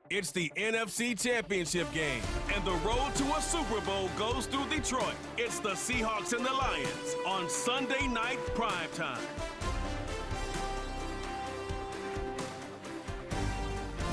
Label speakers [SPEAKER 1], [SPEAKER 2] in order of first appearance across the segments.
[SPEAKER 1] It's the NFC Championship game, and the road to a Super Bowl goes through Detroit. It's the Seahawks and the Lions on Sunday night primetime.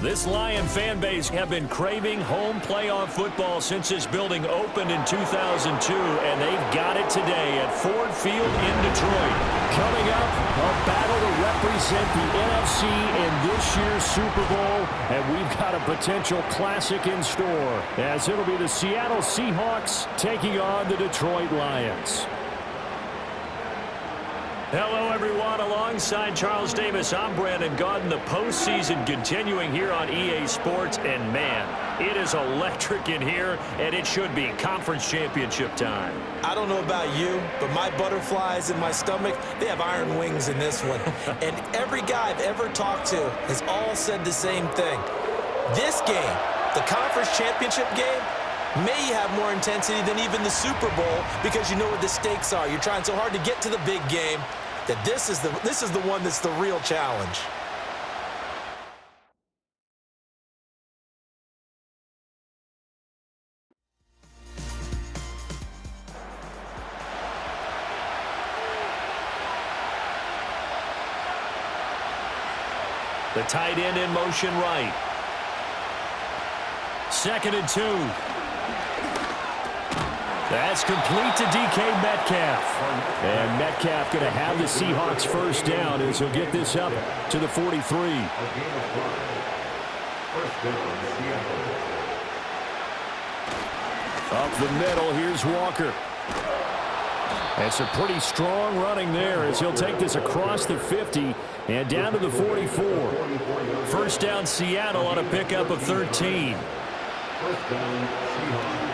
[SPEAKER 2] This Lion fan base have been craving home playoff football since this building opened in 2002, and they've got it today at Ford Field in Detroit. Coming up, a battle to represent the NFC in this year's Super Bowl, and we've got a potential classic in store, as it'll be the Seattle Seahawks taking on the Detroit Lions. Hello, everyone. Alongside Charles Davis, I'm Brandon Gaudin. The postseason continuing here on EA Sports, and man, it is electric in here, and it should be conference championship time.
[SPEAKER 3] I don't know about you, but my butterflies in my stomach, they have iron wings in this one. And every guy I've ever talked to has all said the same thing. This game, the conference championship game, may have more intensity than even the Super Bowl because you know what the stakes are. You're trying so hard to get to the big game that this is the one that's the real challenge.
[SPEAKER 2] The tight end in motion right. 2nd and 2. That's complete to DK Metcalf. And Metcalf going to have the Seahawks first down as he'll get this up to the 43. Up the middle, here's Walker. That's a pretty strong running there as he'll take this across the 50 and down to the 44. First down Seattle on a pickup of 13.
[SPEAKER 4] First down Seahawks.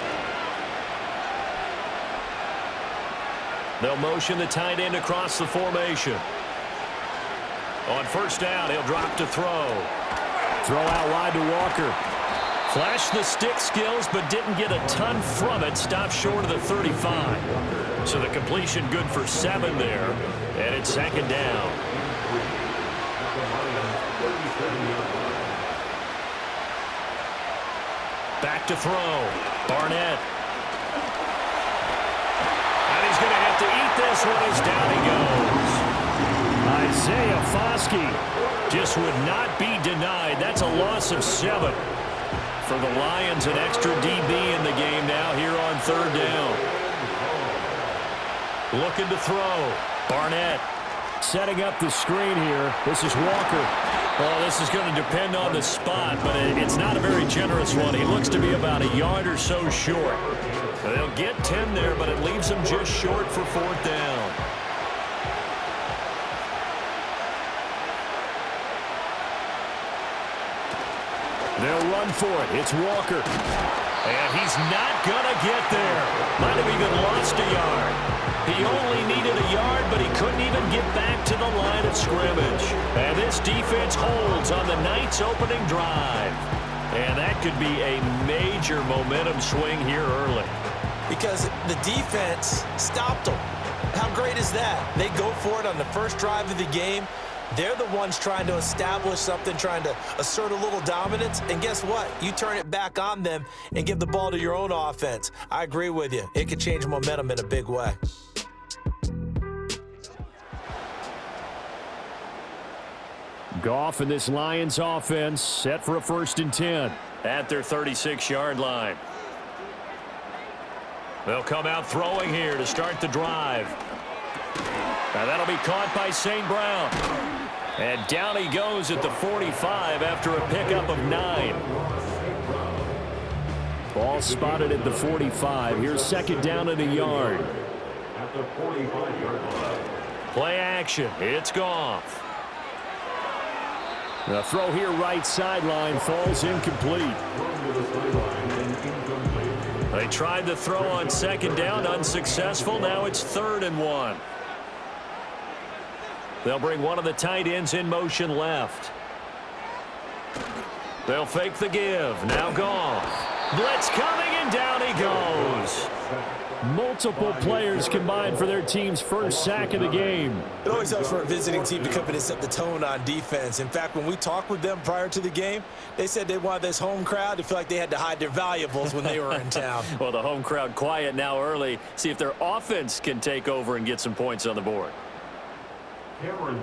[SPEAKER 2] They'll motion the tight end across the formation. On first down, he'll drop to throw. Throw out wide to Walker. Flashed the stick skills, but didn't get a ton from it. Stopped short of the 35. So the completion good for 7 there. And it's 2nd down. Back to throw. Barnett. He's going to have to eat this one as down he goes. Isaiah Foskey just would not be denied. That's a loss of 7. For the Lions, an extra DB in the game now here on 3rd down. Looking to throw. Barnett setting up the screen here. This is Walker. Well, this is going to depend on the spot, but it's not a very generous one. He looks to be about a yard or so short. They'll get 10 there, but it leaves them just short for 4th down. They'll run for it. It's Walker. And he's not going to get there. Might have even lost a yard. He only needed a yard, but he couldn't even get back to the line of scrimmage. And this defense holds on the night's opening drive. And that could be a major momentum swing here early.
[SPEAKER 3] Because the defense stopped them. How great is that? They go for it on the first drive of the game. They're the ones trying to establish something, trying to assert a little dominance. And guess what? You turn it back on them and give the ball to your own offense. I agree with you. It could change momentum in a big way.
[SPEAKER 2] Goff and this Lions offense set for a 1st and 10 at their 36-yard line. They'll come out throwing here to start the drive. Now that'll be caught by St. Brown. And down he goes at the 45 after a pickup of 9. Ball spotted at the 45. Here's 2nd down and a yard.
[SPEAKER 4] At the 45-yard line.
[SPEAKER 2] Play action. It's Goff. The throw here right sideline falls incomplete. They tried the throw on 2nd down, unsuccessful. Now it's 3rd and 1. They'll bring one of the tight ends in motion left. They'll fake the give. Now Goff. Blitz coming, and down he goes. Multiple players combined for their team's first sack of the game.
[SPEAKER 3] It always helps for a visiting team to come in and set the tone on defense. In fact, when we talked with them prior to the game, they said they wanted this home crowd to feel like they had to hide their valuables when they were in town.
[SPEAKER 2] Well, the home crowd quiet now early. See if their offense can take over and get some points on the board.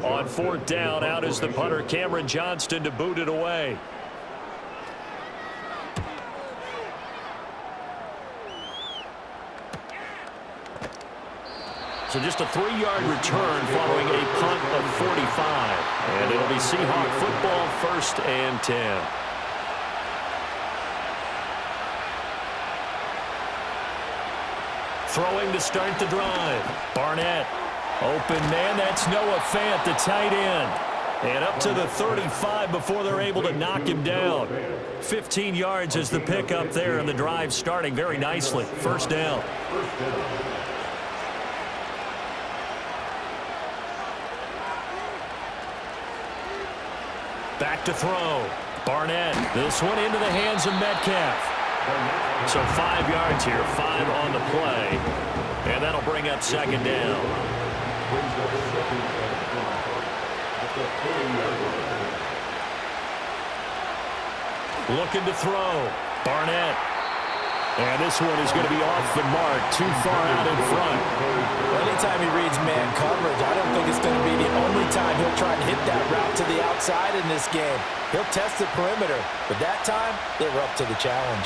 [SPEAKER 2] On fourth down, out is the punter, Cameron Johnston, to boot it away. So just a 3-yard return following a punt of 45. And it'll be Seahawk football, 1st and 10. Throwing to start the drive. Barnett. Open man, that's Noah Fant, the tight end. And up to the 35 before they're able to knock him down. 15 yards is the pickup there, and the drive starting very nicely. 1st down. Back to throw. Barnett. This one into the hands of Metcalf. So 5 yards here, 5 on the play. And that'll bring up 2nd down. Looking to throw. Barnett. And this one is going to be off the mark, too far out in front.
[SPEAKER 3] Well, anytime he reads man coverage, I don't think it's going to be the only time he'll try and hit that route to the outside in this game. He'll test the perimeter, but that time, they were up to the challenge.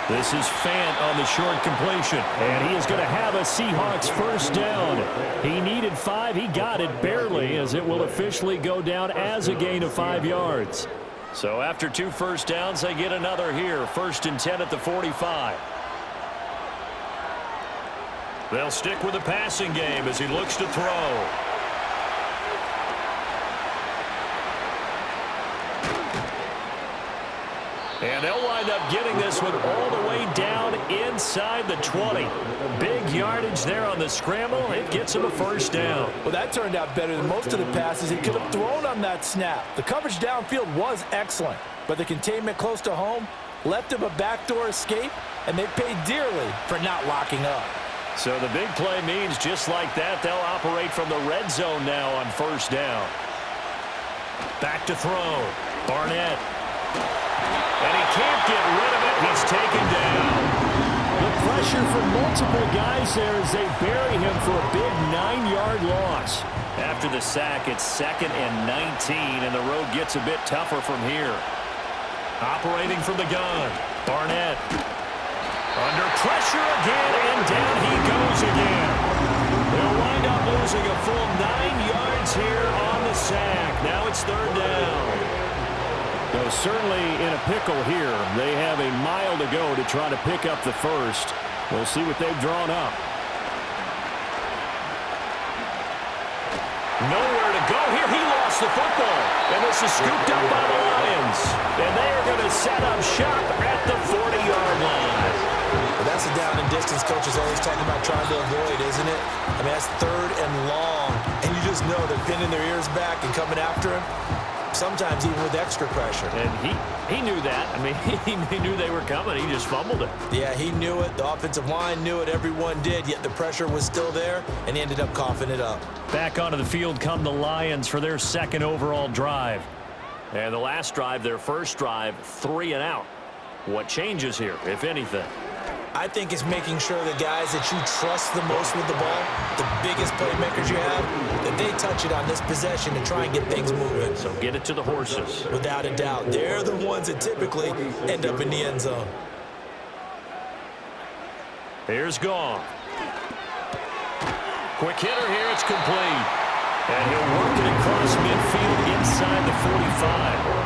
[SPEAKER 2] This is Fant on the short completion, and he is going to have a Seahawks 1st down. He needed 5. He got it barely, as it will officially go down as a gain of 5 yards. So after 2 first downs, they get another here. 1st and 10 at the 45. They'll stick with the passing game as he looks to throw. And they'll wind up getting this one all the way down inside the 20. Big yardage there on the scramble. It gets him a 1st down.
[SPEAKER 3] Well, that turned out better than most of the passes he could have thrown on that snap. The coverage downfield was excellent, but the containment close to home left him a backdoor escape, and they paid dearly for not locking up.
[SPEAKER 2] So the big play means just like that, they'll operate from the red zone now on 1st down. Back to throw. Barnett. And he can't get rid of it. He's taken down. The pressure from multiple guys there as they bury him for a big 9-yard loss. After the sack, it's 2nd and 19, and the road gets a bit tougher from here. Operating from the gun. Barnett. Under pressure again, and down he goes again. They'll wind up losing a full 9 yards here on the sack. Now it's 3rd down. So certainly in a pickle here. They have a mile to go to try to pick up the 1st. We'll see what they've drawn up. Nowhere to go here. He lost the football. And this is scooped up by the Lions. And they are going to set up shop at the 40-yard line.
[SPEAKER 3] Well, that's a down and distance coach is always talking about trying to avoid, isn't it? I mean, that's 3rd and long. And you just know they're pinning their ears back and coming after him. Sometimes even with extra pressure.
[SPEAKER 2] And he knew that. I mean, he knew they were coming. He just fumbled it.
[SPEAKER 3] Yeah, he knew it. The offensive line knew it. Everyone did, yet the pressure was still there, and he ended up coughing it up.
[SPEAKER 2] Back onto the field come the Lions for their 2nd overall drive. And the last drive, their 1st drive, 3 and out. What changes here, if anything?
[SPEAKER 3] I think it's making sure the guys that you trust the most with the ball, the biggest playmakers you have, that they touch it on this possession and try and get things moving.
[SPEAKER 2] So get it to the horses.
[SPEAKER 3] Without a doubt. They're the ones that typically end up in the end zone.
[SPEAKER 2] Here's Gone. Quick hitter here. It's complete. And he'll work it across midfield inside the 45.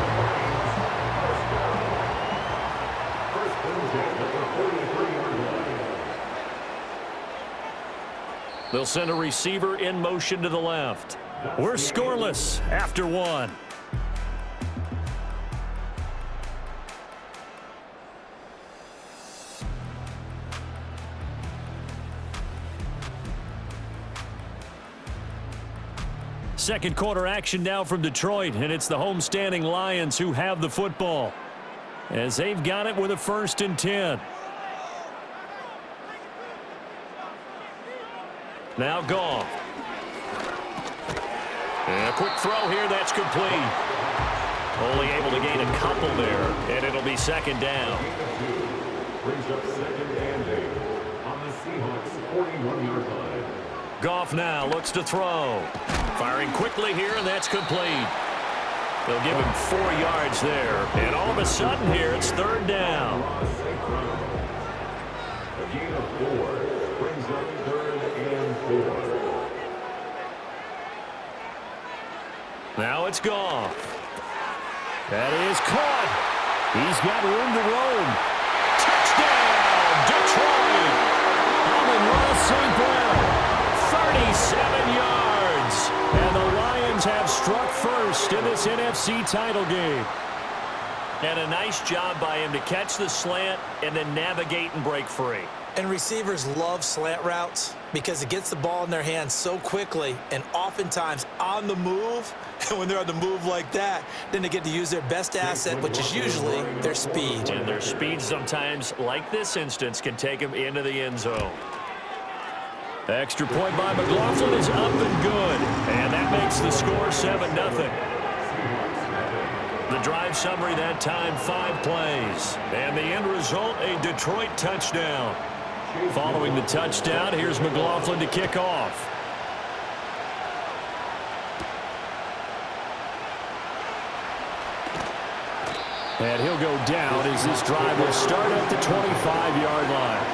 [SPEAKER 2] They'll send a receiver in motion to the left. We're scoreless after 1. Second quarter action now from Detroit, and it's the homestanding Lions who have the football as they've got it with a 1st and 10. Now Goff. And a quick throw here, that's complete. Only able to gain a couple there, and it'll be second down.
[SPEAKER 4] Brings up second and 8 on the Seahawks 41-yard line.
[SPEAKER 2] Goff now looks to throw. Firing quickly here, and that's complete. They'll give him 4 yards there. And all of a sudden here, it's third down.
[SPEAKER 4] A gain of 4 brings up third and 4.
[SPEAKER 2] Now it's Goff. That is caught. He's got room to roam. Touchdown, Detroit. Amon-Ra St. Brown, 37 yards. And the Lions have struck first in this NFC title game. And a nice job by him to catch the slant and then navigate and break free.
[SPEAKER 3] And receivers love slant routes because it gets the ball in their hands so quickly and oftentimes on the move. And when they're on the move like that, then they get to use their best asset, which is usually their speed.
[SPEAKER 2] And their speed sometimes, like this instance, can take them into the end zone. Extra point by McLaughlin is up and good. And that makes the score 7-0. The drive summary that time, 5 plays. And the end result, a Detroit touchdown. Following the touchdown, here's McLaughlin to kick off. And he'll go down as this drive will start at the 25-yard line.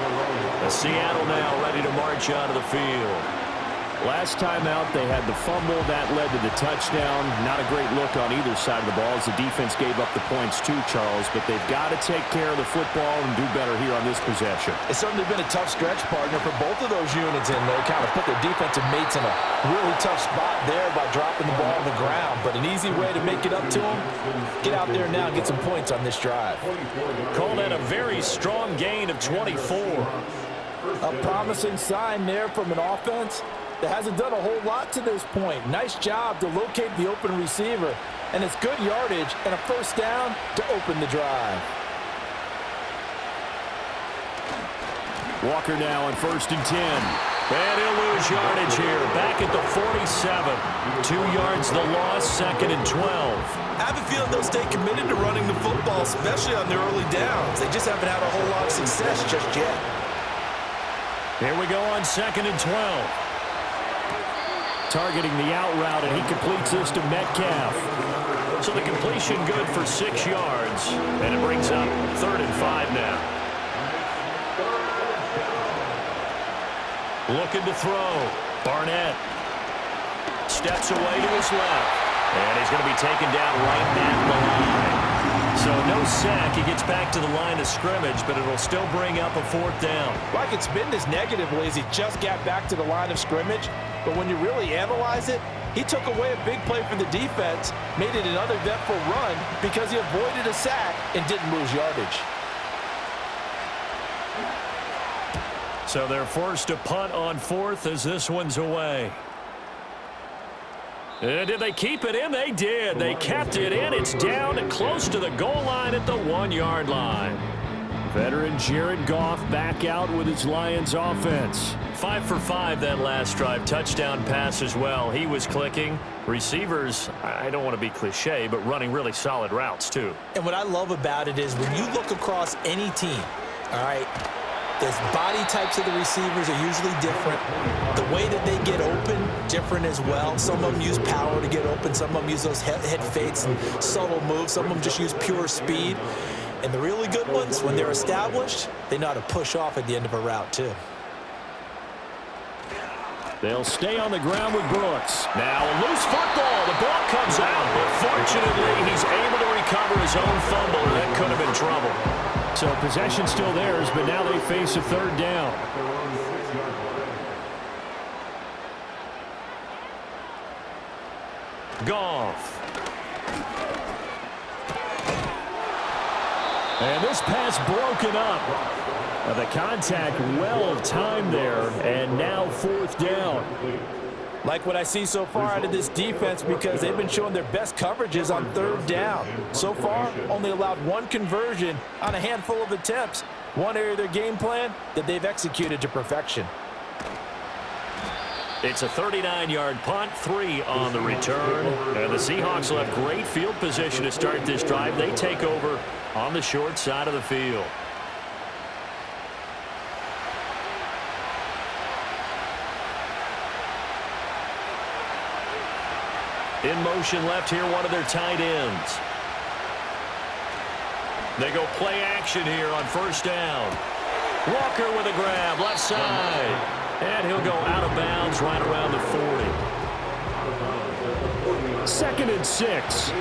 [SPEAKER 2] Seattle now ready to march out of the field. Last time out, they had the fumble. That led to the touchdown. Not a great look on either side of the ball as the defense gave up the points too, Charles. But they've got to take care of the football and do better here on this possession.
[SPEAKER 3] It's certainly been a tough stretch, partner, for both of those units, and they kind of put their defensive mates in a really tough spot there by dropping the ball on the ground. But an easy way to make it up to them, get out there now and get some points on this drive.
[SPEAKER 2] Call that a very strong gain of 24.
[SPEAKER 5] A promising sign there from an offense that hasn't done a whole lot to this point. Nice job to locate the open receiver, and it's good yardage and a first down to open the drive.
[SPEAKER 2] Walker now on 1st and 10. And he'll lose yardage here. Back at the 47. 2 yards the loss, 2nd and 12.
[SPEAKER 3] I have a feeling they'll stay committed to running the football, especially on their early downs. They just haven't had a whole lot of success just yet.
[SPEAKER 2] Here we go on 2nd and 12. Targeting the out route, and he completes this to Metcalf. So the completion good for 6 yards, and it brings up 3rd and 5 now. Looking to throw. Barnett steps away to his left, and he's going to be taken down right at the line. So no sack. He gets back to the line of scrimmage, but it'll still bring up a 4th down.
[SPEAKER 5] Well, I could spin this negatively as he just got back to the line of scrimmage. But when you really analyze it, he took away a big play for the defense, made it an uneventful run because he avoided a sack and didn't lose yardage.
[SPEAKER 2] So they're forced to punt on 4th as this one's away. And did they keep it in? They did. They kept it in. It's down and close to the goal line at the 1-yard line. Veteran Jared Goff back out with his Lions offense. 5 for 5 that last drive. Touchdown pass as well. He was clicking. Receivers, I don't want to be cliche, but running really solid routes too.
[SPEAKER 3] And what I love about it is when you look across any team, all right, the body types of the receivers are usually different. The way that they get open, different as well. Some of them use power to get open. Some of them use those head fakes and subtle moves. Some of them just use pure speed. And the really good ones, when they're established, they know how to push off at the end of a route, too.
[SPEAKER 2] They'll stay on the ground with Brooks. Now a loose football. The ball comes out, but fortunately he's able to recover his own fumble. That could have been trouble. So possession still theirs, but now they face a 3rd down. Goff. And this pass broken up. Now the contact well timed there, and now 4th down.
[SPEAKER 5] Like what I see so far out of this defense because they've been showing their best coverages on 3rd down. So far, only allowed 1 conversion on a handful of attempts. One area of their game plan that they've executed to perfection.
[SPEAKER 2] It's a 39-yard punt, 3 on the return. And the Seahawks will have great field position to start this drive. They take over on the short side of the field. In motion left here, one of their tight ends. They go play action here on first down. Walker with a grab, left side. And he'll go out of bounds right around the 40. 2nd and 6.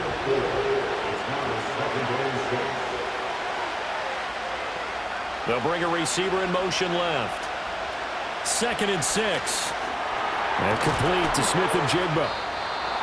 [SPEAKER 2] They'll bring a receiver in motion left. 2nd and 6. And complete to Smith-Njigba.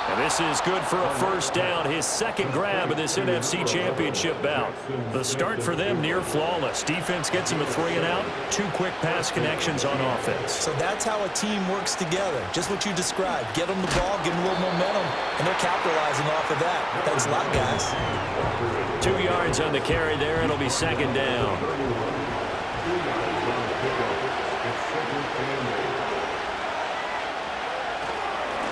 [SPEAKER 2] And this is good for a first down, his second grab of this NFC Championship bout. The start for them near flawless. Defense gets him a 3 and out, 2 quick pass connections on offense.
[SPEAKER 3] So that's how a team works together. Just what you described. Get them the ball, give them a little momentum, and they're capitalizing off of that. Thanks a lot, guys.
[SPEAKER 2] 2 yards on the carry there. It'll be second down.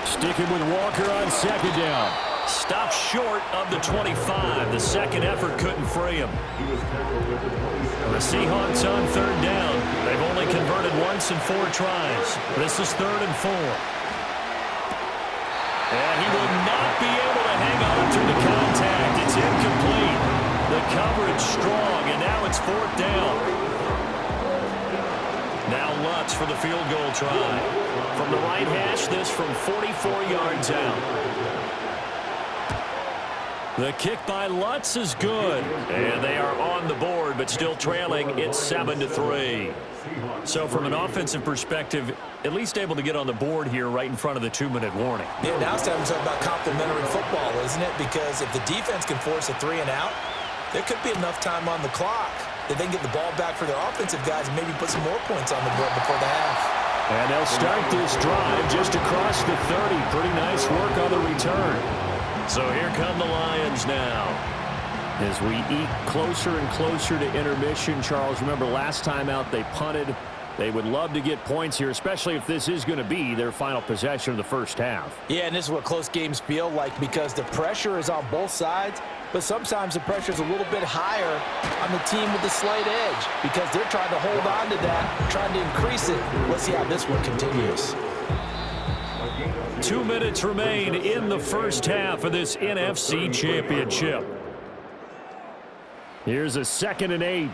[SPEAKER 2] Sticking with Walker on second down. Stopped short of the 25. The second effort couldn't free him. The Seahawks on third down. They've only converted once in 4 tries. This is 3rd and 4. And he will not be able to hang on through the contact. It's incomplete. The coverage strong, and now it's 4th down. Now Lutz for the field goal try. From the right hash, this from 44 yards out. The kick by Lutz is good. And they are on the board, but still trailing. It's 7-3. So from an offensive perspective, at least able to get on the board here right in front of the 2-minute warning.
[SPEAKER 3] Yeah, now it's time to talk about complementary football, isn't it? Because if the defense can force a 3 and out, there could be enough time on the clock that they can get the ball back for their offensive guys and maybe put some more points on the board before the half.
[SPEAKER 2] And they'll start this drive just across the 30. Pretty nice work on the return. So here come the Lions now. As we eke closer and closer to intermission, Charles, remember last time out they punted. They would love to get points here, especially if this is going to be their final possession of the first half.
[SPEAKER 5] Yeah, and this is what close games feel like because the pressure is on both sides, but sometimes the pressure is a little bit higher on the team with the slight edge because they're trying to hold on to that, trying to increase it. Let's see how this one continues.
[SPEAKER 2] 2 minutes remain in the first half of this NFC Championship. Here's a 2nd and 8.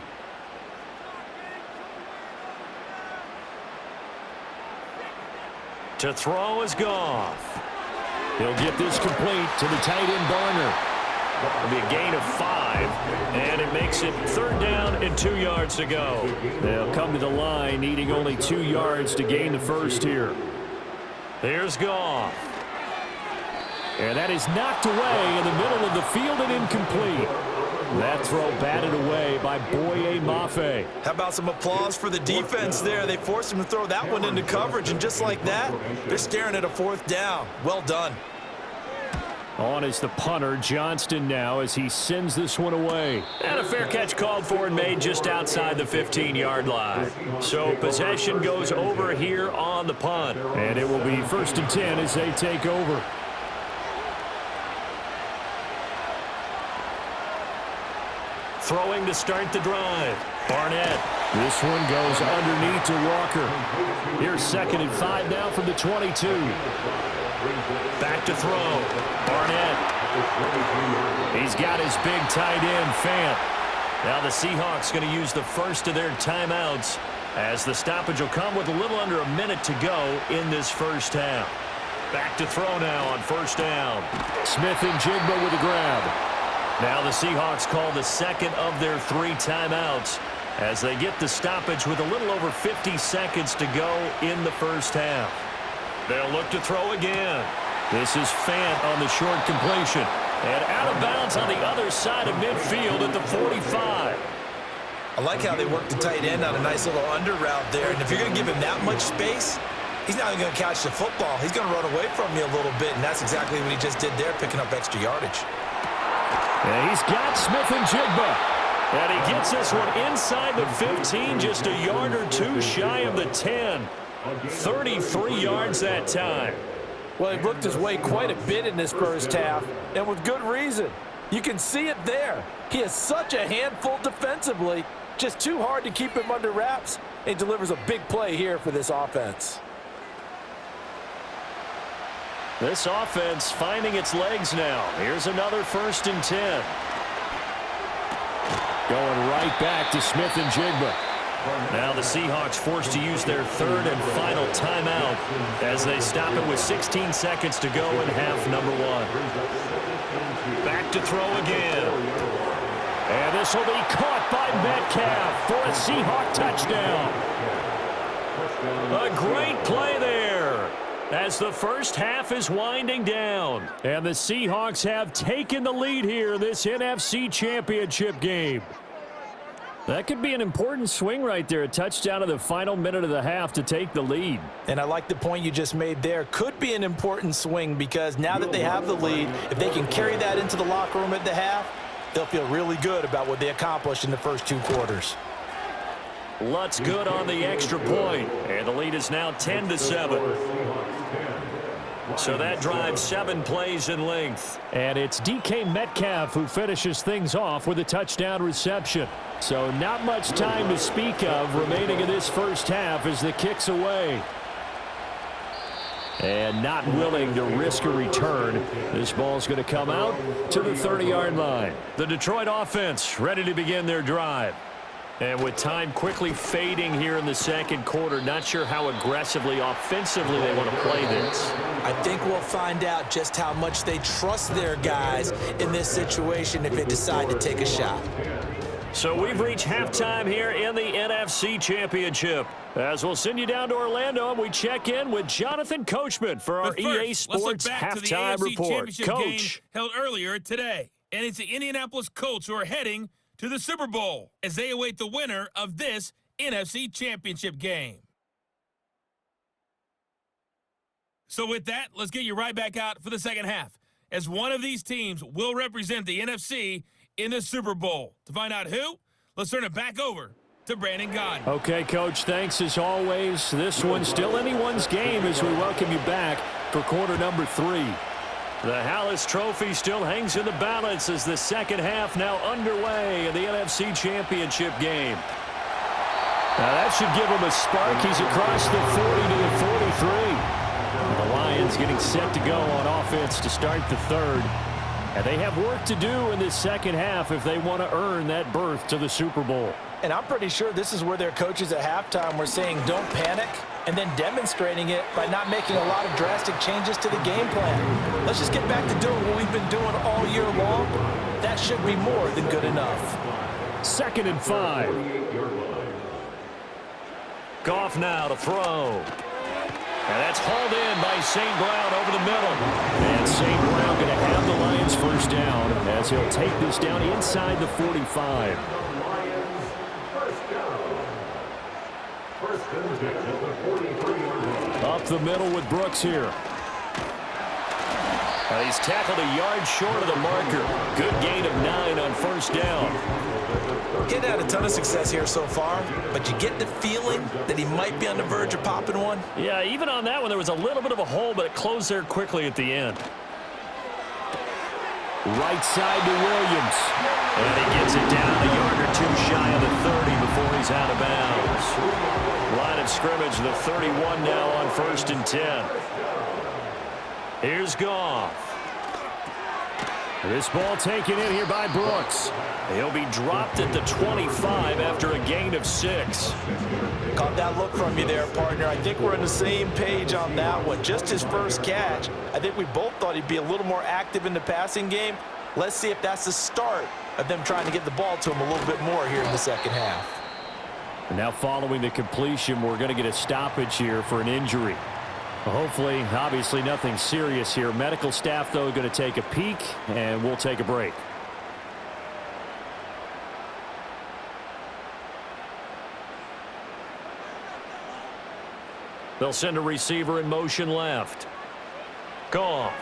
[SPEAKER 2] To throw is Goff. He'll get this complete to the tight end Barner. It'll be a gain of 5, and it makes it 3rd down and 2 yards to go. They'll come to the line needing only 2 yards to gain the first here. Here's Goff. And that is knocked away in the middle of the field and incomplete. That throw batted away by Boye Mafe.
[SPEAKER 3] How about some applause for the defense there? They forced him to throw that one into coverage, and just like that, they're staring at a 4th down. Well done.
[SPEAKER 2] On is the punter, Johnston now, as he sends this one away. And a fair catch called for and made just outside the 15-yard line. So possession goes over here on the punt. And it will be 1st and 10 as they take over. Throwing to start the drive. Barnett. This one goes underneath to Walker. Here's 2nd and 5 now from the 22. Back to throw. Barnett. He's got his big tight end, Fant. Now the Seahawks going to use the first of their timeouts as the stoppage will come with a little under a minute to go in this first half. Back to throw now on 1st down. Smith-Njigba with a grab. Now the Seahawks call the second of their 3 timeouts as they get the stoppage with a little over 50 seconds to go in the first half. They'll look to throw again. This is Fant on the short completion. And out of bounds on the other side of midfield at the 45.
[SPEAKER 3] I like how they work the tight end on a nice little under route there. And if you're going to give him that much space, he's not even going to catch the football. He's going to run away from you a little bit, and that's exactly what he just did there, picking up extra yardage.
[SPEAKER 2] And he's got Smith-Njigba. And he gets this one inside the 15, just a yard or 2 shy of the 10. 33 yards that time.
[SPEAKER 5] Well, he looked his way quite a bit in this first half, and with good reason. You can see it there. He is such a handful defensively, just too hard to keep him under wraps, and he delivers a big play here for this offense.
[SPEAKER 2] This offense finding its legs now. Here's another 1st and 10. Going right back to Smith and Jigba. Now the Seahawks forced to use their 3rd and final timeout as they stop it with 16 seconds to go in half number 1. Back to throw again. And this will be caught by Metcalf for a Seahawk touchdown. A great play there as the first half is winding down. And the Seahawks have taken the lead here in this NFC Championship game. That could be an important swing right there. A touchdown in the final minute of the half to take the lead.
[SPEAKER 5] And I like the point you just made there. Could be an important swing because now that they have the lead, if they can carry that into the locker room at the half, they'll feel really good about what they accomplished in the first 2 quarters.
[SPEAKER 2] Lutz good on the extra point, and the lead is now 10-7. So that drives 7 plays in length.
[SPEAKER 6] And it's DK Metcalf who finishes things off with a touchdown reception. So not much time to speak of remaining in this first half as the kick's away. And not willing to risk a return. This ball's going to come out to the 30-yard line.
[SPEAKER 2] The Detroit offense ready to begin their drive. And with time quickly fading here in the second quarter, not sure how aggressively, offensively they want to play this.
[SPEAKER 3] I think we'll find out just how much they trust their guys in this situation if they decide to take a shot.
[SPEAKER 2] So we've reached halftime here in the NFC Championship. As we'll send you down to Orlando, and we check in with Jonathan Coachman for our EA Sports Halftime Report.
[SPEAKER 1] Coach. Held earlier today. And it's the Indianapolis Colts who are heading to the Super Bowl as they await the winner of this NFC Championship game. So with that, let's get you right back out for the second half, as one of these teams will represent the NFC in the Super Bowl. To find out who, let's turn it back over to Brandon Gaudin.
[SPEAKER 6] Okay, Coach, thanks as always. This one's still anyone's game as we welcome you back for quarter number 3.
[SPEAKER 2] The Hallis Trophy still hangs in the balance as the second half now underway in the NFC Championship game.
[SPEAKER 6] Now that should give him a spark. He's across the 40 to the 43. The Lions getting set to go on offense to start the 3rd. And they have work to do in this second half if they want to earn that berth to the Super Bowl.
[SPEAKER 5] And I'm pretty sure this is where their coaches at halftime were saying don't panic, and then demonstrating it by not making a lot of drastic changes to the game plan. Let's just get back to doing what we've been doing all year long. That should be more than good enough.
[SPEAKER 6] 2nd and 5.
[SPEAKER 2] Goff now to throw. And that's hauled in by St. Brown over the middle.
[SPEAKER 6] And St. Brown going to have the Lions first down as he'll take this down inside the 45.
[SPEAKER 2] Up the middle with Brooks here. He's tackled a yard short of the marker. Good gain of 9 on first down.
[SPEAKER 3] Getting had a ton of success here so far, but you get the feeling that he might be on the verge of popping one.
[SPEAKER 2] Yeah, even on that one, there was a little bit of a hole, but it closed there quickly at the end.
[SPEAKER 6] Right side to Williams.
[SPEAKER 2] And he gets it down a yard or 2 shy of the 30 before he's out of bounds. Line of scrimmage, the 31 now on 1st and 10. Here's Goff.
[SPEAKER 6] This ball taken in here by Brooks.
[SPEAKER 2] He'll be dropped at the 25 after a gain of 6.
[SPEAKER 5] Caught that look from you there, partner. I think we're on the same page on that one. Just his first catch. I think we both thought he'd be a little more active in the passing game. Let's see if that's the start of them trying to get the ball to him a little bit more here in the second half.
[SPEAKER 6] And now following the completion, we're going to get a stoppage here for an injury. Hopefully, obviously nothing serious here. Medical staff, though, going to take a peek, and we'll take a break.
[SPEAKER 2] They'll send a receiver in motion left. Goff.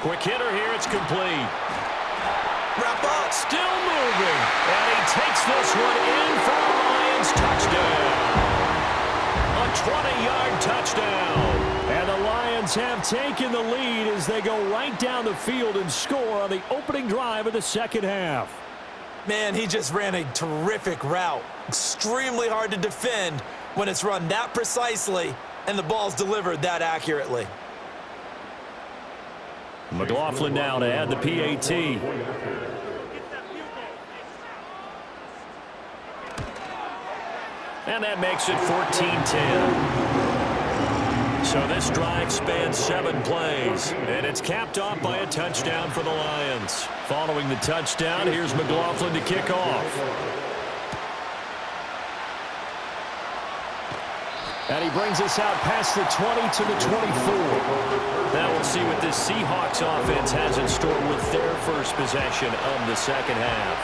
[SPEAKER 2] Quick hitter here. It's complete.
[SPEAKER 3] Wrap up.
[SPEAKER 2] Still moving. And he takes this one in for a Lions touchdown. touchdown. And the Lions have taken the lead as they go right down the field and score on the opening drive of the second half.
[SPEAKER 3] Man, he just ran a terrific route. Extremely hard to defend when it's run that precisely and the ball's delivered that accurately.
[SPEAKER 2] McLaughlin now to add the PAT. And that makes it 14-10. So this drive spans 7 plays, and it's capped off by a touchdown for the Lions. Following the touchdown, here's McLaughlin to kick off. And he brings us out past the 20 to the 24. Now we'll see what this Seahawks offense has in store with their first possession of the second half.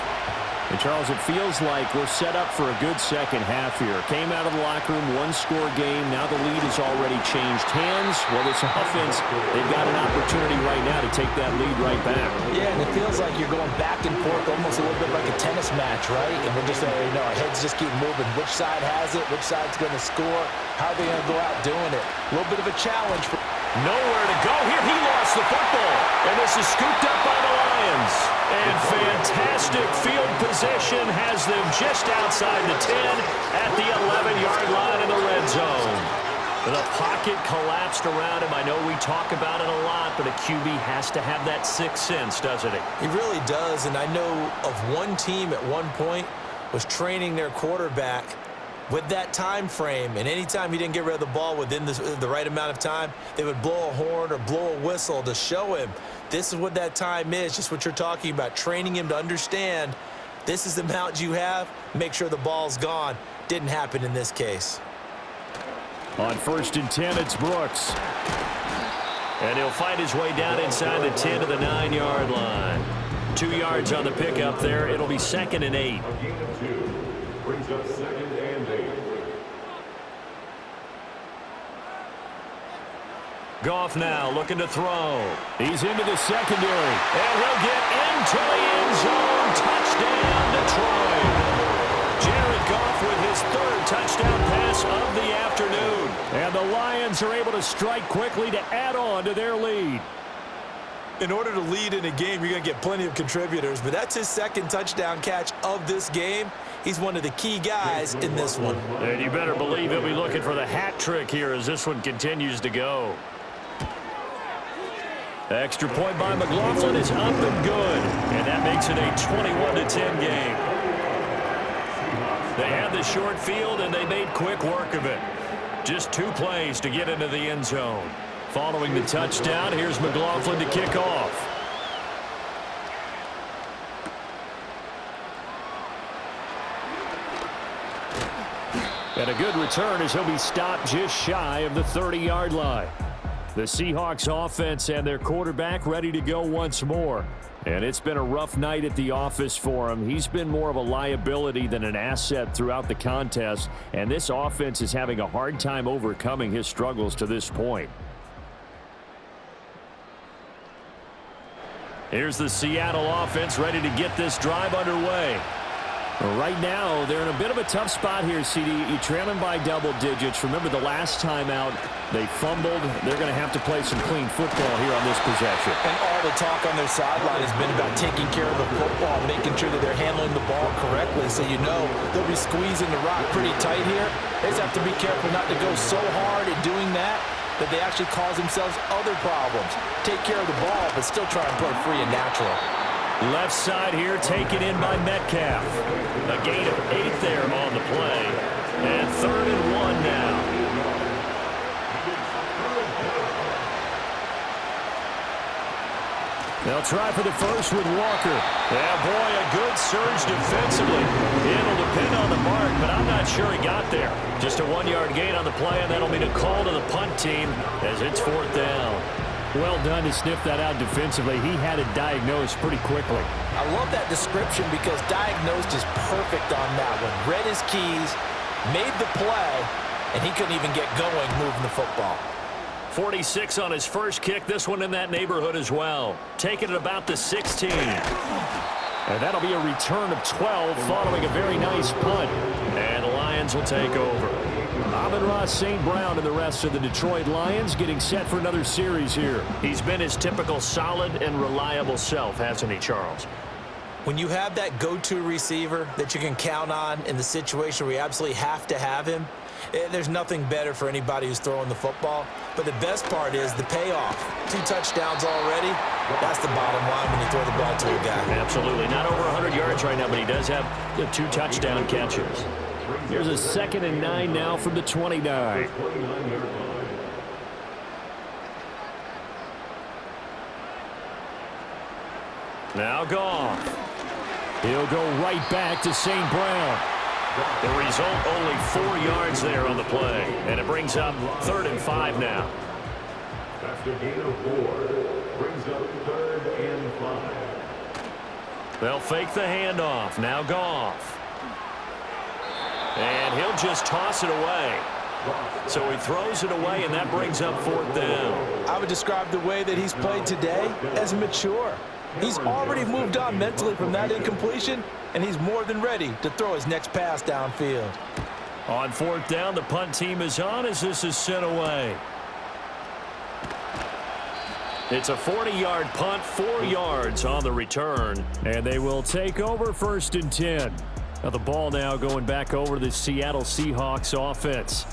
[SPEAKER 2] And, Charles, it feels like we're set up for a good second half here. Came out of the locker room, one-score game. Now the lead has already changed hands. Well, this offense, they've got an opportunity right now to take that lead right back.
[SPEAKER 5] Yeah, and it feels like you're going back and forth almost a little bit like a tennis match, right? And we're just, our heads just keep moving. Which side has it? Which side's going to score? How are they going to go out doing it? A little bit of a challenge.
[SPEAKER 2] Nowhere to go here. He lost the football. And this is scooped up by the Lions. And fantastic field possession has them just outside the 10 at the 11-yard line in the red zone. The pocket collapsed around him. I know we talk about it a lot, but a QB has to have that sixth sense, doesn't he?
[SPEAKER 3] He really does, and I know of one team at one point was training their quarterback with that time frame, and anytime he didn't get rid of the ball within the right amount of time, they would blow a horn or blow a whistle to show him this is what that time is, just what you're talking about, training him to understand this is the amount you have, make sure the ball's gone. Didn't happen in this case.
[SPEAKER 2] On 1st and 10, it's Brooks. And he'll fight his way down inside the 10 to the 9-yard line. 2 yards on the pickup there. It'll be 2nd and 8.
[SPEAKER 4] A gain of 2 brings up 2nd and 8.
[SPEAKER 2] Goff now looking to throw. He's into the secondary. And he'll get into the end zone. Touchdown, Detroit. Jared Goff with his 3rd touchdown pass of the afternoon. And the Lions are able to strike quickly to add on to their lead.
[SPEAKER 3] In order to lead in a game, you're going to get plenty of contributors, but that's his 2nd touchdown catch of this game. He's one of the key guys in this one.
[SPEAKER 2] And you better believe he'll be looking for the hat trick here as this one continues to go. Extra point by McLaughlin is up and good, and that makes it a 21-10 game. They had the short field, and they made quick work of it. Just 2 plays to get into the end zone. Following the touchdown, here's McLaughlin to kick off. And a good return as he'll be stopped just shy of the 30-yard line. The Seahawks offense and their quarterback ready to go once more. And it's been a rough night at the office for him. He's been more of a liability than an asset throughout the contest. And this offense is having a hard time overcoming his struggles to this point. Here's the Seattle offense ready to get this drive underway. Right now, they're in a bit of a tough spot here, CD. You trail them by double digits. Remember the last time out, they fumbled. They're going to have to play some clean football here on this possession.
[SPEAKER 5] And all the talk on their sideline has been about taking care of the football, making sure that they're handling the ball correctly. So you know they'll be squeezing the rock pretty tight here. They just have to be careful not to go so hard in doing that they actually cause themselves other problems. Take care of the ball, but still try and play free and natural.
[SPEAKER 2] Left side here taken in by Metcalf. A gain of 8 there on the play. And 3rd and 1 now. They'll try for the first with Walker. Yeah, boy, a good surge defensively. It'll depend on the mark, but I'm not sure he got there. Just a 1-yard gain on the play, and that'll mean a call to the punt team as it's 4th down. Well done to sniff that out defensively. He had it diagnosed pretty quickly.
[SPEAKER 5] I love that description because diagnosed is perfect on that one. Read his keys, made the play, and he couldn't even get going moving the football.
[SPEAKER 2] 46 on his first kick. This one in that neighborhood as well. Taking it about the 16. And that'll be a return of 12 following a very nice punt. And the Lions will take over.
[SPEAKER 6] Amon-Ra St. Brown and the rest of the Detroit Lions getting set for another series here.
[SPEAKER 2] He's been his typical solid and reliable self, hasn't he, Charles?
[SPEAKER 3] When you have that go-to receiver that you can count on in the situation where you absolutely have to have him, there's nothing better for anybody who's throwing the football. But the best part is the payoff. 2 touchdowns already. That's the bottom line when you throw the ball to a guy.
[SPEAKER 2] Absolutely. Not over 100 yards right now, but he does have the 2 touchdown catches.
[SPEAKER 6] Here's a 2nd and 9 now from the 29.
[SPEAKER 2] Now Goff.
[SPEAKER 6] He'll go right back to St. Brown.
[SPEAKER 2] The result, only 4 yards there on the play. And it brings up 3rd and 5 now.
[SPEAKER 4] That's a gain of 4. Brings up 3rd and 5.
[SPEAKER 2] They'll fake the handoff. Now Goff. And he'll just toss it away. So he throws it away, and that brings up 4th down.
[SPEAKER 5] I would describe the way that he's played today as mature. He's already moved on mentally from that incompletion, and he's more than ready to throw his next pass downfield.
[SPEAKER 2] On 4th down, the punt team is on as this is sent away. It's a 40-yard punt, 4 yards on the return.
[SPEAKER 6] And they will take over 1st and 10. Now the ball now going back over to the Seattle Seahawks offense.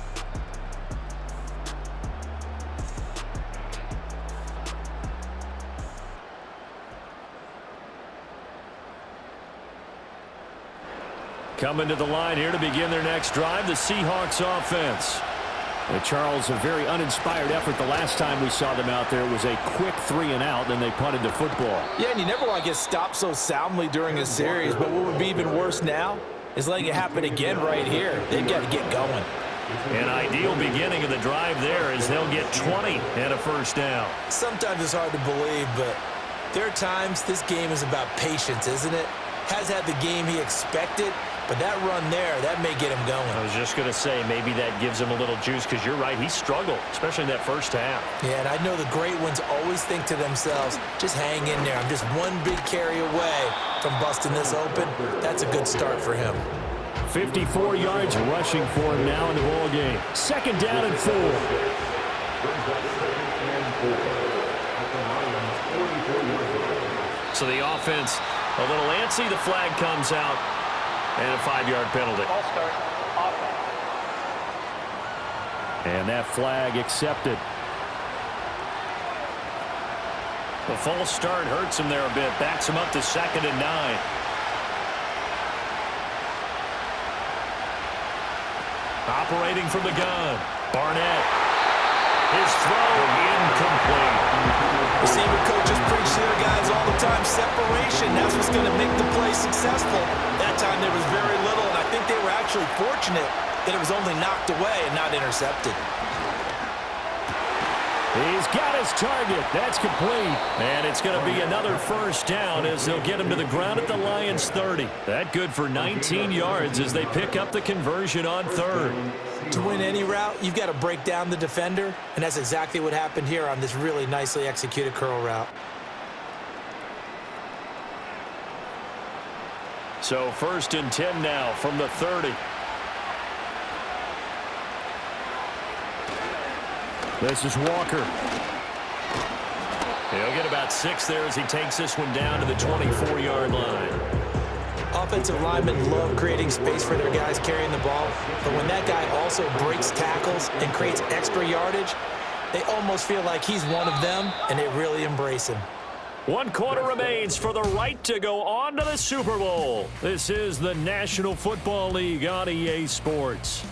[SPEAKER 6] Coming to the line here to begin their next drive, the Seahawks offense. And Charles, a very uninspired effort the last time we saw them out there. It was a quick 3 and out, then they punted the football.
[SPEAKER 5] Yeah, and you never want to get stopped so soundly during a series, but what would be even worse now is letting it happen again right here. They've got to get going.
[SPEAKER 2] An ideal beginning of the drive there is they'll get 20 and a 1st down.
[SPEAKER 3] Sometimes it's hard to believe, but there are times this game is about patience, isn't it? Has had the game he expected, but that run there, that may get him going.
[SPEAKER 2] I was just going to say, maybe that gives him a little juice, because you're right, he struggled, especially in that 1st half.
[SPEAKER 3] Yeah, and I know the great ones always think to themselves, just hang in there. I'm just one big carry away from busting this open. That's a good start for him.
[SPEAKER 6] 54 yards rushing for him now in the ball game. 2nd down and 4.
[SPEAKER 2] So the offense a little antsy. The flag comes out, and a 5-yard penalty.
[SPEAKER 7] False start. Offense.
[SPEAKER 6] And that flag accepted.
[SPEAKER 2] The false start hurts him there a bit. Backs him up to 2nd and 9. Operating from the gun. Barnett. His throw incomplete.
[SPEAKER 3] Receiver coaches preach to their guys all the time. Separation, that's what's going to make the play successful. That time there was very little, and I think they were actually fortunate that it was only knocked away and not intercepted.
[SPEAKER 6] He's got his target. That's complete.
[SPEAKER 2] And it's going to be another 1st down as they'll get him to the ground at the Lions' 30. That good for 19 yards as they pick up the conversion on 3rd.
[SPEAKER 3] To win any route, you've got to break down the defender, and that's exactly what happened here on this really nicely executed curl route.
[SPEAKER 2] So 1st and 10 now from the 30.
[SPEAKER 6] This is Walker.
[SPEAKER 2] He'll get about 6 there as he takes this one down to the 24-yard line.
[SPEAKER 3] Offensive linemen love creating space for their guys carrying the ball, but when that guy also breaks tackles and creates extra yardage, they almost feel like he's one of them, and they really embrace him.
[SPEAKER 2] 1 quarter remains for the right to go on to the Super Bowl.
[SPEAKER 6] This is the National Football League on EA Sports.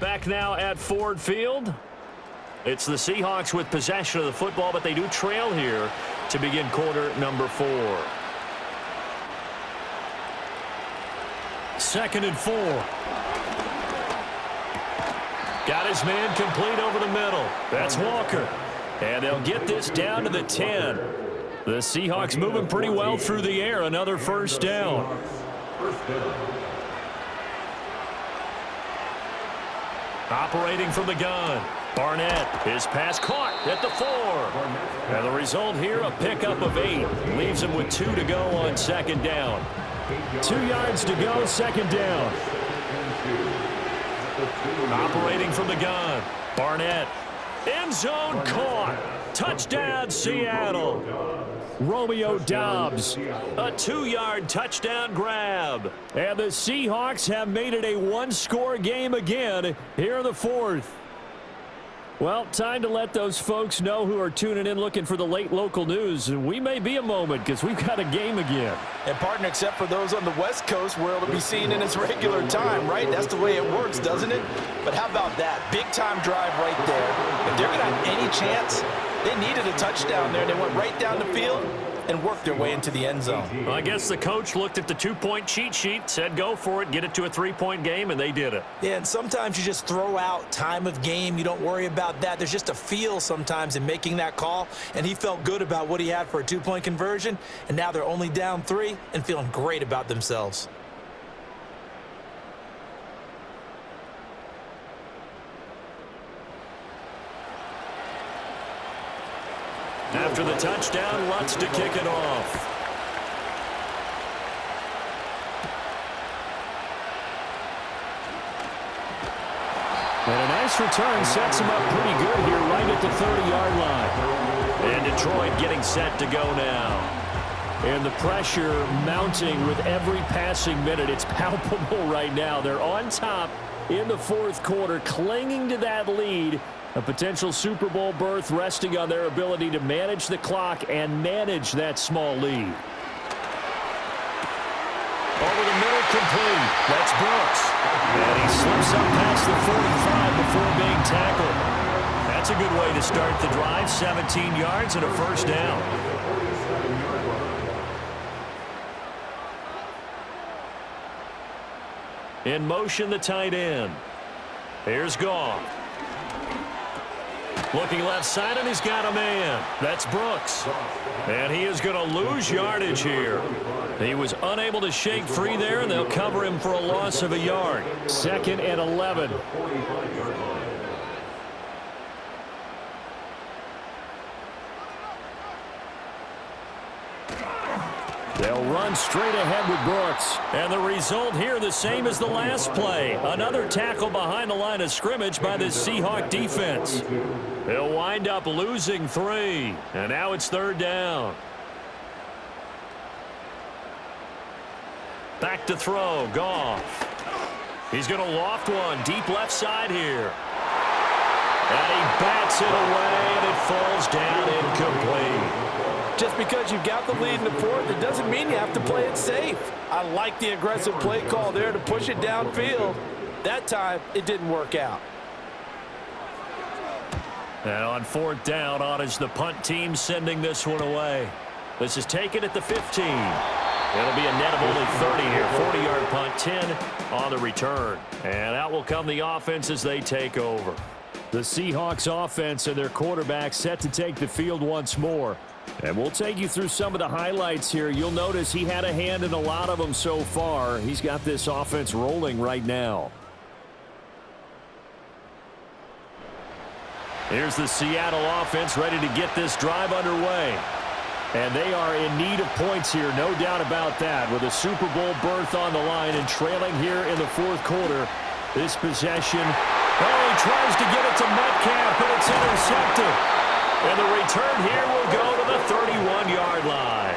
[SPEAKER 2] Back now at Ford Field. It's the Seahawks with possession of the football, but they do trail here to begin quarter number 4.
[SPEAKER 6] 2nd and 4.
[SPEAKER 2] Got his man complete over the middle. That's Walker. And they'll get this down to the 10. The Seahawks moving pretty well through the air. Another 1st down. Operating from the gun. Barnett, his pass caught at the 4. And the result here, a pickup of 8. Leaves him with 2 to go on second down.
[SPEAKER 6] 2 yards to go, second down.
[SPEAKER 2] Operating from the gun, Barnett. End zone caught. Touchdown, Seattle.
[SPEAKER 6] Romeo Doubs.
[SPEAKER 2] A 2-yard touchdown grab.
[SPEAKER 6] And the Seahawks have made it a one-score game again here in the 4th. Well, time to let those folks know who are tuning in looking for the late local news. We may be a moment because we've got a game again.
[SPEAKER 5] And partner, except for those on the West Coast where it'll be seen in its regular time, right? That's the way it works, doesn't it? But how about that? Big-time drive right there. If they're going to have any chance, they needed a touchdown there. They went right down the field and worked their way into the end zone.
[SPEAKER 2] Well, I guess the coach looked at the 2-point cheat sheet, said go for it, get it to a 3-point game, and they did it.
[SPEAKER 3] Yeah, and sometimes you just throw out time of game. You don't worry about that. There's just a feel sometimes in making that call, and he felt good about what he had for a 2-point conversion, and now they're only down 3 and feeling great about themselves.
[SPEAKER 2] After the touchdown, Lutz to kick it off.
[SPEAKER 6] And a nice return sets him up pretty good here right at the 30-yard line.
[SPEAKER 2] And Detroit getting set to go now.
[SPEAKER 6] And the pressure mounting with every passing minute. It's palpable right now. They're on top in the 4th quarter, clinging to that lead. A potential Super Bowl berth resting on their ability to manage the clock and manage that small lead.
[SPEAKER 2] Over the middle, complete. That's Brooks. And he slips up past the 45 before being tackled. That's a good way to start the drive. 17 yards and a first down. In motion, the tight end. Here's Goff. Looking left side, and he's got a man. That's Brooks. And he is going to lose yardage here. He was unable to shake free there, and they'll cover him for a loss of a yard.
[SPEAKER 6] 2nd and 11. They'll run straight ahead with Brooks.
[SPEAKER 2] And the result here the same as the last play. Another tackle behind the line of scrimmage by the Seahawk defense. They'll wind up losing 3. And now it's 3rd down. Back to throw. Goff. He's going to loft one deep left side here. And he bats it away, and it falls down incomplete.
[SPEAKER 5] Just because you've got the lead in the 4th, it doesn't mean you have to play it safe. I like the aggressive play call there to push it downfield. That time, it didn't work out.
[SPEAKER 2] And on 4th down, on is the punt team sending this one away. This is taken at the 15. It'll be a net of only 30 here. 40-yard punt, 10 on the return. And out will come the offense as they take over.
[SPEAKER 6] The Seahawks offense and their quarterback set to take the field once more. And we'll take you through some of the highlights here. You'll notice he had a hand in a lot of them so far. He's got this offense rolling right now.
[SPEAKER 2] Here's the Seattle offense ready to get this drive underway.
[SPEAKER 6] And they are in need of points here, no doubt about that. With a Super Bowl berth on the line and trailing here in the 4th quarter. This possession,
[SPEAKER 2] oh, he tries to get it to Metcalf, but it's intercepted. And the return here will go to the 31-yard line.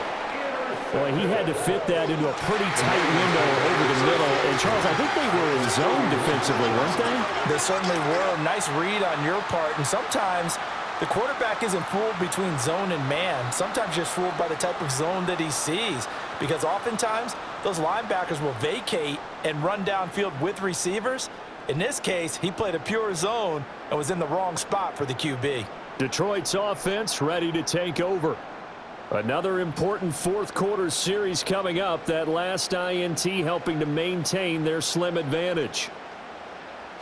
[SPEAKER 6] Boy, he had to fit that into a pretty tight window over the middle. And, Charles, I think they were in zone defensively, weren't they?
[SPEAKER 5] They certainly were. Nice read on your part. And sometimes the quarterback isn't fooled between zone and man. Sometimes just fooled by the type of zone that he sees. Because oftentimes, those linebackers will vacate and run downfield with receivers. In this case, he played a pure zone and was in the wrong spot for the QB.
[SPEAKER 6] Detroit's offense ready to take over. Another important 4th quarter series coming up. That last INT helping to maintain their slim advantage.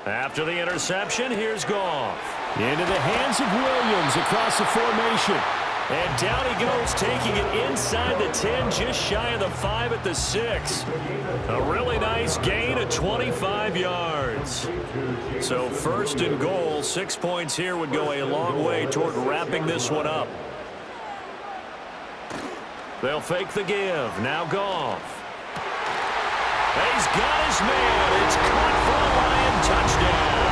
[SPEAKER 2] After the interception, here's Goff.
[SPEAKER 6] Into the hands of Williams across the formation.
[SPEAKER 2] And down he goes, taking it inside the 10, just shy of the 5 at the 6. A really nice gain of 25 yards. So first and goal, 6 points here would go a long way toward wrapping this one up. They'll fake the give. Now Goff. He's got his man. It's caught for a Lion touchdown.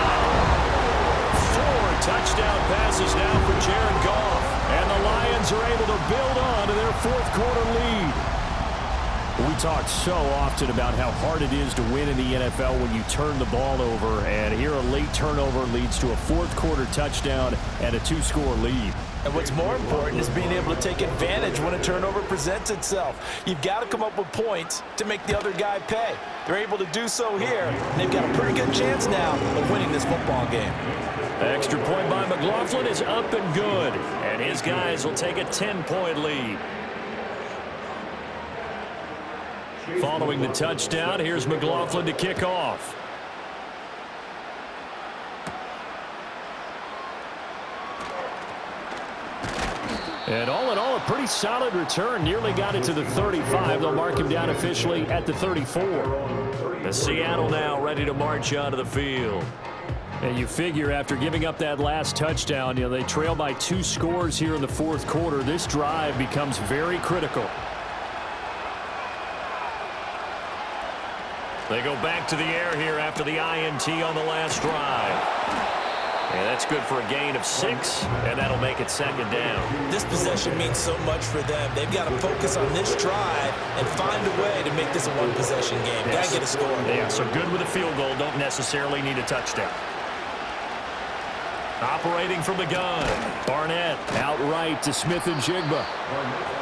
[SPEAKER 2] 4 touchdown passes now for Jared Goff. And the Lions are able to build on to their fourth quarter lead. We talk so often about how hard it is to win in the NFL when you turn the ball over. And here a late turnover leads to a fourth quarter touchdown and a 2-score lead.
[SPEAKER 5] And what's more important is being able to take advantage when a turnover presents itself. You've got to come up with points to make the other guy pay. They're able to do so here, and they've got a pretty good chance now of winning this football game.
[SPEAKER 2] Extra point by McLaughlin is up and good, and his guys will take a 10-point lead. Following the touchdown, here's McLaughlin to kick off. And all in all, a pretty solid return. Nearly got it to the 35. They'll mark him down officially at the 34. The Seattle now ready to march onto the field. And you figure after giving up that last touchdown, they trail by 2 scores here in the fourth quarter. This drive becomes very critical. They go back to the air here after the INT on the last drive. And that's good for a gain of 6, and that'll make it second down.
[SPEAKER 3] This possession means so much for them. They've got to focus on this drive and find a way to make this a one-possession game.
[SPEAKER 2] Yes.
[SPEAKER 3] Got to get a score.
[SPEAKER 2] Yeah, so good with a field goal. Don't necessarily need a touchdown. Operating from the gun, Barnett outright to Smith and Jigba.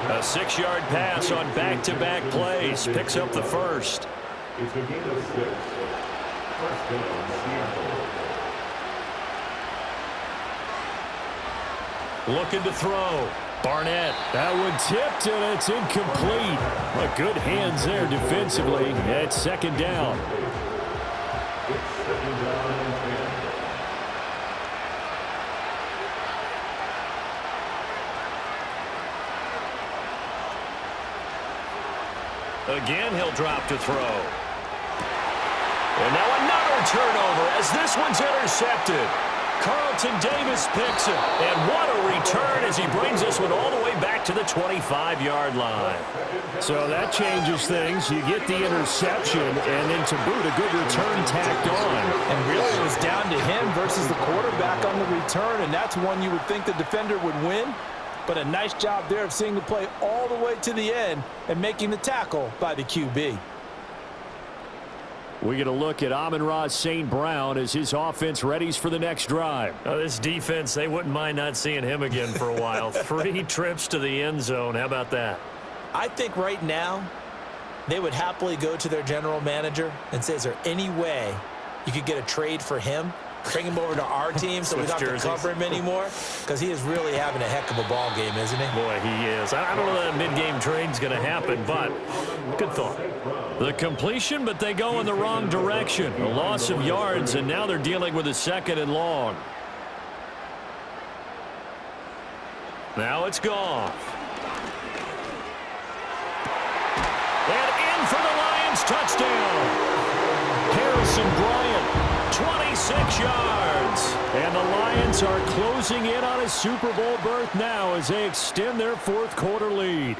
[SPEAKER 2] A 6-yard pass on back-to-back plays. Picks up the first.
[SPEAKER 4] It's a gain of 6. First down, Seattle.
[SPEAKER 2] Looking to throw. Barnett. That one tipped, and it's incomplete. But good hands there defensively. It's second down.
[SPEAKER 4] It's second down and 10.
[SPEAKER 2] Again, he'll drop to throw. And now another turnover as this one's intercepted. Carlton Davis picks it. And what a return as he brings this one all the way back to the 25-yard line. So that changes things. You get the interception, and then to boot, a good return tacked on.
[SPEAKER 5] And really, it was down to him versus the quarterback on the return, and that's one you would think the defender would win. But a nice job there of seeing the play all the way to the end and making the tackle by the QB.
[SPEAKER 6] We get a look at Amon-Ra St. Brown as his offense readies for the next drive.
[SPEAKER 2] This defense, they wouldn't mind not seeing him again for a while. 3 trips to the end zone. How about that?
[SPEAKER 3] I think right now they would happily go to their general manager and say, is there any way you could get a trade for him? Bring him over to our team so we don't have to cover him anymore, because he is really having a heck of a ball game, isn't he?
[SPEAKER 2] Boy, he is. I don't know that a mid-game trade's going to happen, but good thought. The completion, but they go in the wrong direction. A loss of yards, and now they're dealing with a 2nd and long. Now it's Goff. And in for the Lions touchdown. Harrison Bryant. 26 yards. And the Lions are closing in on a Super Bowl berth now as they extend their fourth quarter lead.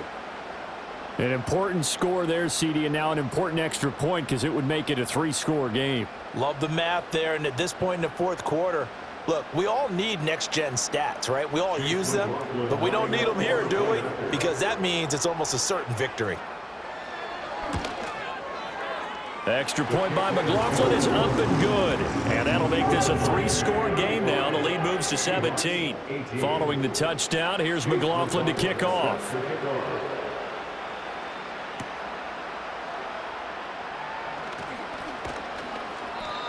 [SPEAKER 6] An important score there, CD, and now an important extra point because it would make it a 3-score game.
[SPEAKER 5] Love the math there, and at this point in the fourth quarter, look, we all need next-gen stats, right? We all use them, but we don't need them here, do we? Because that means it's almost a certain victory.
[SPEAKER 2] Extra point by McLaughlin is up and good. And that'll make this a 3-score game now. The lead moves to 17. Following the touchdown, here's McLaughlin to kick off.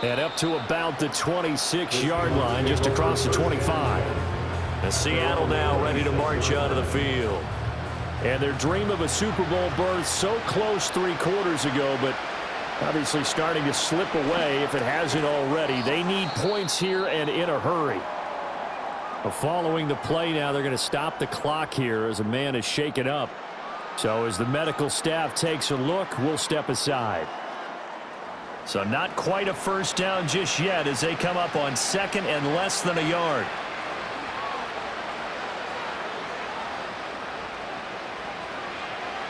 [SPEAKER 2] And up to about the 26-yard line, just across the 25. And Seattle now ready to march onto the field.
[SPEAKER 6] And their dream of a Super Bowl berth so close 3 quarters ago, but obviously starting to slip away if it hasn't already. They need points here and in a hurry. Well, following the play now, they're going to stop the clock here as a man is shaken up. So as the medical staff takes a look, we'll step aside. So not quite a first down just yet as they come up on second and less than a yard.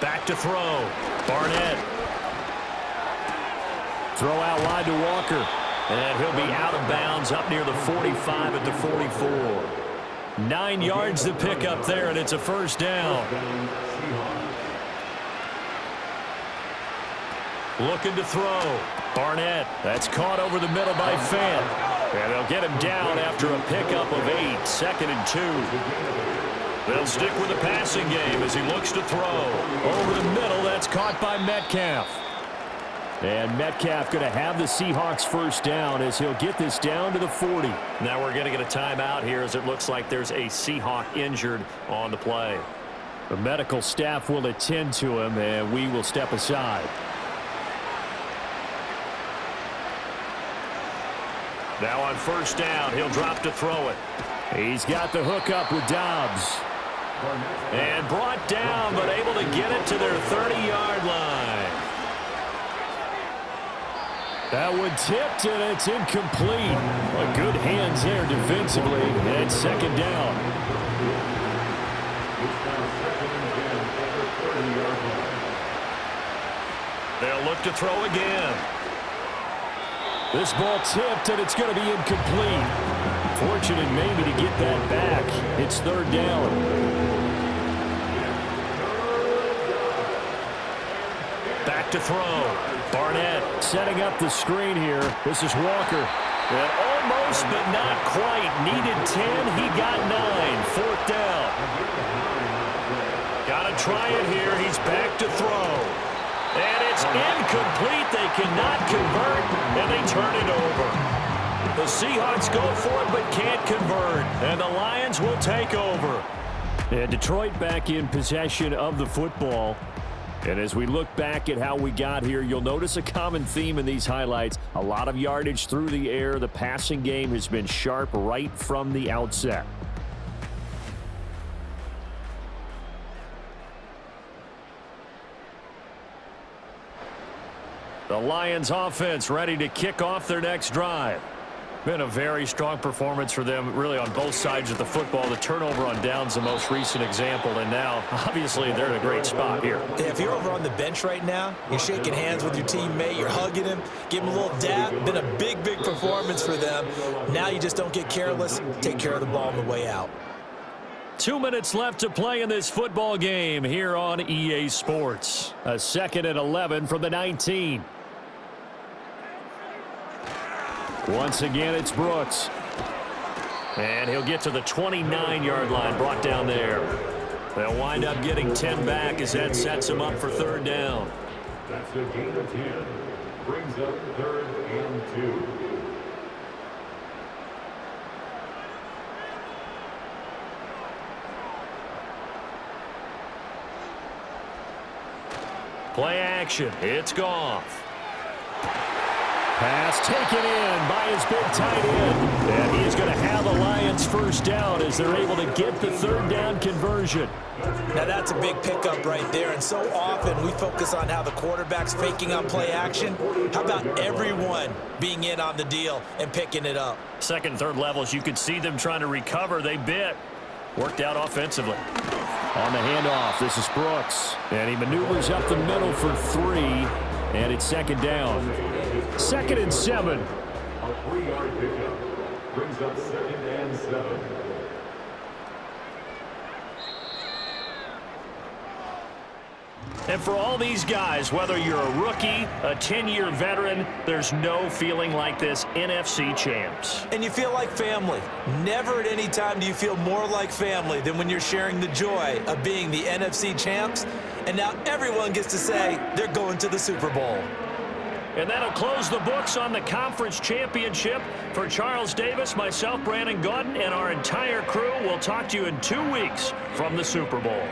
[SPEAKER 6] Back to throw. Barnett. Throw out wide to Walker. And he'll be out of bounds up near the 45 at the 44. 9 yards to pick up there, and it's a first down. Looking to throw. Barnett. That's caught over the middle by Fant. And they'll get him down after a pickup of 8. 2nd and 2. They'll stick with the passing game as he looks to throw. Over the middle, that's caught by Metcalf. And Metcalf going to have the Seahawks first down as he'll get this down to the 40. Now we're going to get a timeout here as it looks like there's a Seahawk injured on the play. The medical staff will attend to him, and we will step aside. Now on first down, he'll drop to throw it. He's got the hook up with Dobbs. And brought down, but able to get it to their 30-yard line. That one tipped, and it's incomplete. Well, good hands there defensively, and it's second down. They'll look to throw again. This ball tipped, and it's going to be incomplete. Fortunate maybe to get that back. It's third down. Back to throw. Barnett setting up the screen here. This is Walker. And almost, but not quite. Needed 10. He got 9. Fourth down. Got to try it here. He's back to throw. And it's incomplete. They cannot convert, and they turn it over. The Seahawks go for it, but can't convert. And the Lions will take over. And Detroit back in possession of the football. And as we look back at how we got here, you'll notice a common theme in these highlights. A lot of yardage through the air. The passing game has been sharp right from the outset. The Lions offense ready to kick off their next drive. Been a very strong performance for them, really, on both sides of the football. The turnover on downs, the most recent example, and now, obviously, they're in a great spot here.
[SPEAKER 3] Yeah, if you're over on the bench right now, you're shaking hands with your teammate, you're hugging him, give him a little dap. Been a big, big performance for them. Now you just don't get careless. Take care of the ball on the way out.
[SPEAKER 6] 2 minutes left to play in this football game here on EA Sports. A 2nd and 11 from the 19. Once again, it's Brooks. And he'll get to the 29-yard line, brought down there. They'll wind up getting 10 back as that sets him up for third down.
[SPEAKER 4] That's a gain of 10. Brings up 3rd and 2.
[SPEAKER 6] Play action. It's Goff. Pass taken in by his big tight end. And he's going to have the Lions first down as they're able to get the third down conversion.
[SPEAKER 3] Now that's a big pickup right there, and so often we focus on how the quarterback's faking on play action. How about everyone being in on the deal and picking it up?
[SPEAKER 6] Second and third levels, you could see them trying to recover. They bit. Worked out offensively. On the handoff, this is Brooks. And he maneuvers up the middle for 3, and it's second down. 2nd and 7.
[SPEAKER 4] A 3-yard pickup. Brings up 2nd and 7.
[SPEAKER 6] And for all these guys, whether you're a rookie, a 10-year veteran, there's no feeling like this NFC champs.
[SPEAKER 3] And you feel like family. Never at any time do you feel more like family than when you're sharing the joy of being the NFC champs. And now everyone gets to say they're going to the Super Bowl.
[SPEAKER 6] And that'll close the books on the conference championship. For Charles Davis, myself, Brandon Gaudin, and our entire crew, we'll talk to you in 2 weeks from the Super Bowl.